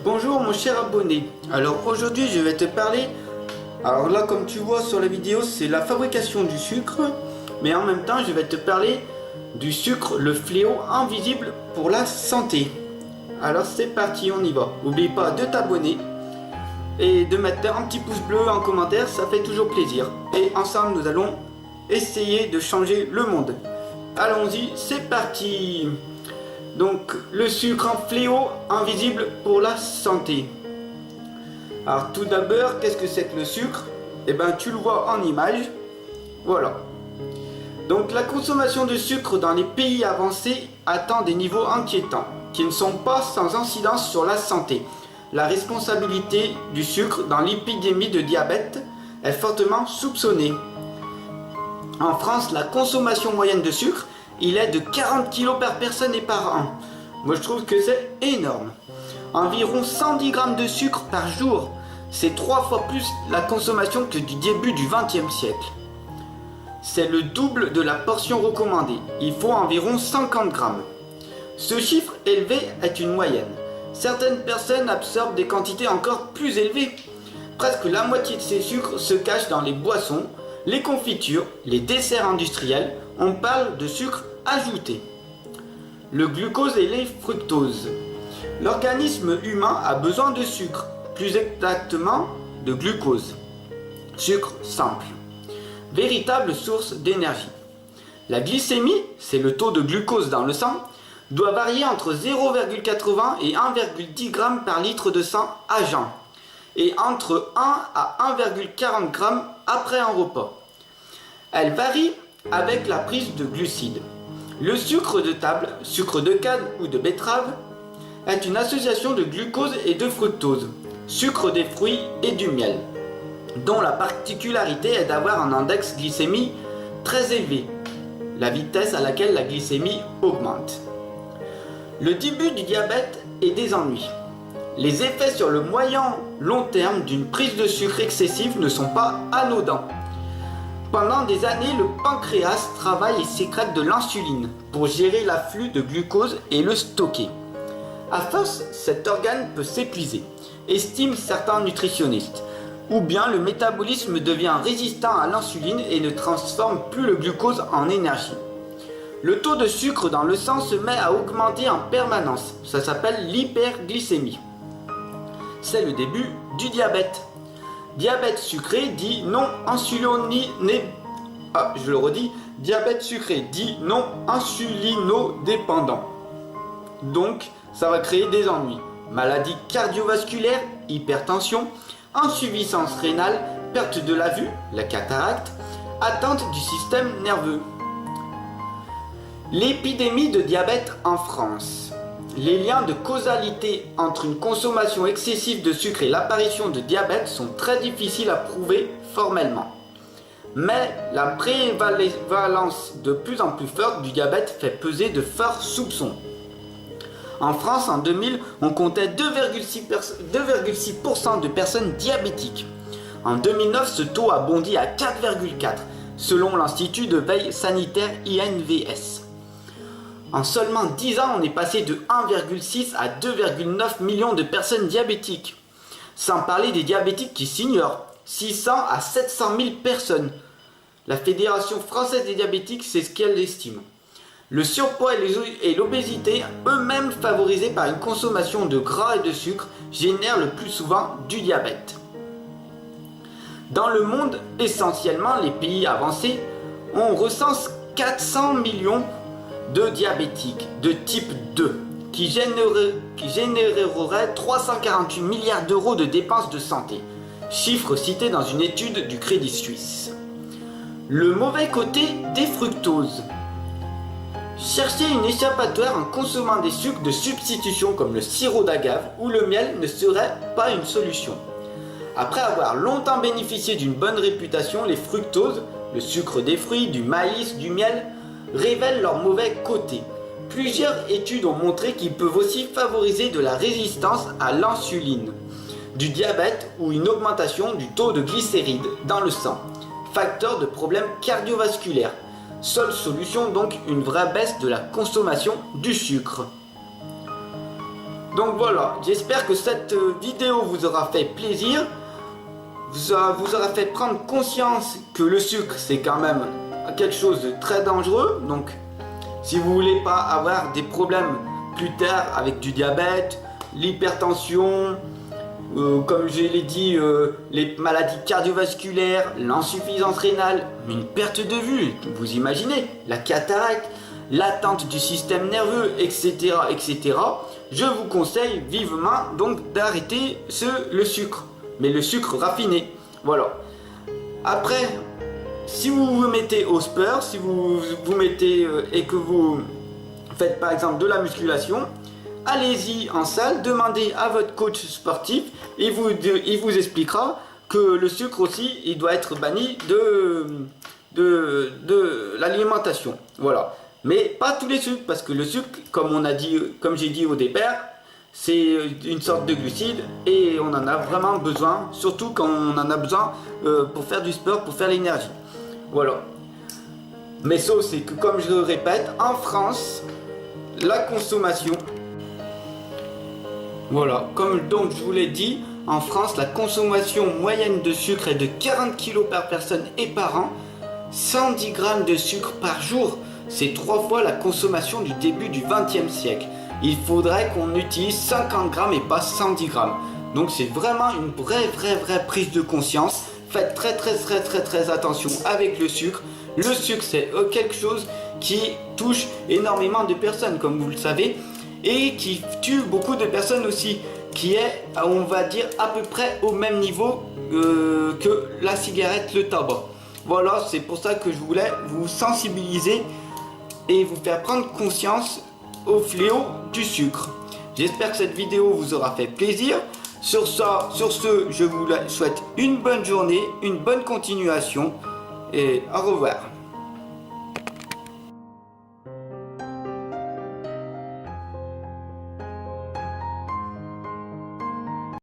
Bonjour mon cher abonné, alors aujourd'hui je vais te parler, alors là comme tu vois sur la vidéo c'est la fabrication du sucre, mais en même temps je vais te parler du sucre, le fléau invisible pour la santé. Alors c'est parti, on y va. N'oublie pas de t'abonner et de mettre un petit pouce bleu en commentaire, ça fait toujours plaisir. Et ensemble nous allons essayer de changer le monde. Allons-y, c'est parti. Donc le sucre, un fléau invisible pour la santé. Alors tout d'abord, qu'est-ce que c'est que le sucre? Eh bien tu le vois en image. Voilà. Donc la consommation de sucre dans les pays avancés atteint des niveaux inquiétants, qui ne sont pas sans incidence sur la santé. La responsabilité du sucre dans l'épidémie de diabète est fortement soupçonnée. En France, la consommation moyenne de sucre, il est de 40 kg par personne et par an. Moi je trouve que c'est énorme. Environ 110 grammes de sucre par jour. C'est 3 fois plus la consommation que du début du XXe siècle. C'est le double de la portion recommandée. Il faut environ 50 grammes. Ce chiffre élevé est une moyenne. Certaines personnes absorbent des quantités encore plus élevées. Presque la moitié de ces sucres se cachent dans les boissons, les confitures, les desserts industriels. On parle de sucre ajouté. Le glucose et les fructoses. L'organisme humain a besoin de sucre, plus exactement de glucose. Sucre simple. Véritable source d'énergie. La glycémie, c'est le taux de glucose dans le sang, doit varier entre 0,80 et 1,10 g par litre de sang à jeun, et entre 1 à 1,40 g après un repas. Elle varie avec la prise de glucides. Le sucre de table, sucre de canne ou de betterave, est une association de glucose et de fructose, sucre des fruits et du miel, dont la particularité est d'avoir un index glycémie très élevé, la vitesse à laquelle la glycémie augmente. Le début du diabète et des ennuis. Les effets sur le moyen long terme d'une prise de sucre excessive ne sont pas anodins. Pendant des années, le pancréas travaille et sécrète de l'insuline pour gérer l'afflux de glucose et le stocker. À force, cet organe peut s'épuiser, estiment certains nutritionnistes, ou bien le métabolisme devient résistant à l'insuline et ne transforme plus le glucose en énergie. Le taux de sucre dans le sang se met à augmenter en permanence, ça s'appelle l'hyperglycémie. C'est le début du diabète. Diabète sucré dit non diabète sucré dit non insulinodépendant. Donc, ça va créer des ennuis. Maladie cardiovasculaire, hypertension, insuffisance rénale, perte de la vue, la cataracte, atteinte du système nerveux. L'épidémie de diabète en France. Les liens de causalité entre une consommation excessive de sucre et l'apparition de diabète sont très difficiles à prouver formellement. Mais la prévalence de plus en plus forte du diabète fait peser de forts soupçons. En France, en 2000, on comptait 2,6% de personnes diabétiques. En 2009, ce taux a bondi à 4,4%, selon l'Institut de veille sanitaire INVS. En seulement 10 ans, on est passé de 1,6 à 2,9 millions de personnes diabétiques. Sans parler des diabétiques qui s'ignorent, 600 à 700 000 personnes. La Fédération française des diabétiques, c'est ce qu'elle estime. Le surpoids et l'obésité, eux-mêmes favorisés par une consommation de gras et de sucre, génèrent le plus souvent du diabète. Dans le monde, essentiellement les pays avancés, on recense 400 millions de diabétiques de type 2 qui généreraient 348 milliards d'euros de dépenses de santé, chiffre cité dans une étude du Crédit Suisse. Le mauvais côté des fructoses. Chercher une échappatoire en consommant des sucres de substitution comme le sirop d'agave ou le miel ne serait pas une solution. Après avoir longtemps bénéficié d'une bonne réputation, les fructoses, le sucre des fruits, du maïs, du miel, révèlent leurs mauvais côtés. Plusieurs études ont montré qu'ils peuvent aussi favoriser de la résistance à l'insuline, du diabète ou une augmentation du taux de glycéride dans le sang, facteur de problèmes cardiovasculaires. Seule solution donc une vraie baisse de la consommation du sucre. Donc voilà, j'espère que cette vidéo vous aura fait plaisir, vous aura fait prendre conscience que le sucre c'est quand même quelque chose de très dangereux. Donc si vous voulez pas avoir des problèmes plus tard avec du diabète, l'hypertension, comme je l'ai dit, les maladies cardiovasculaires, l'insuffisance rénale, une perte de vue, vous imaginez, la cataracte, l'atteinte du système nerveux, etc., etc., je vous conseille vivement donc d'arrêter le sucre, mais le sucre raffiné. Voilà. Après, si vous vous mettez au sport, si vous vous mettez et que vous faites par exemple de la musculation, allez-y en salle, demandez à votre coach sportif, il vous expliquera que le sucre aussi, il doit être banni de l'alimentation. Voilà. Mais pas tous les sucres, parce que le sucre, comme j'ai dit au départ, c'est une sorte de glucide et on en a vraiment besoin, surtout quand on en a besoin pour faire du sport, pour faire l'énergie. Voilà. Mais sauf c'est que, comme je le répète, en France, la consommation, voilà, comme donc je vous l'ai dit, en France, la consommation moyenne de sucre est de 40 kg par personne et par an, 110 g de sucre par jour. C'est 3 fois la consommation du début du XXe siècle. Il faudrait qu'on utilise 50 grammes et pas 110 grammes. Donc c'est vraiment une vraie prise de conscience. Faites très attention avec le sucre. Le sucre c'est quelque chose qui touche énormément de personnes, comme vous le savez, et qui tue beaucoup de personnes aussi, qui est, on va dire, à peu près au même niveau que la cigarette, le tabac. Voilà, c'est pour ça que je voulais vous sensibiliser et vous faire prendre conscience au fléau du sucre. J'espère que cette vidéo vous aura fait plaisir. Sur ce, je vous souhaite une bonne journée, une bonne continuation et au revoir.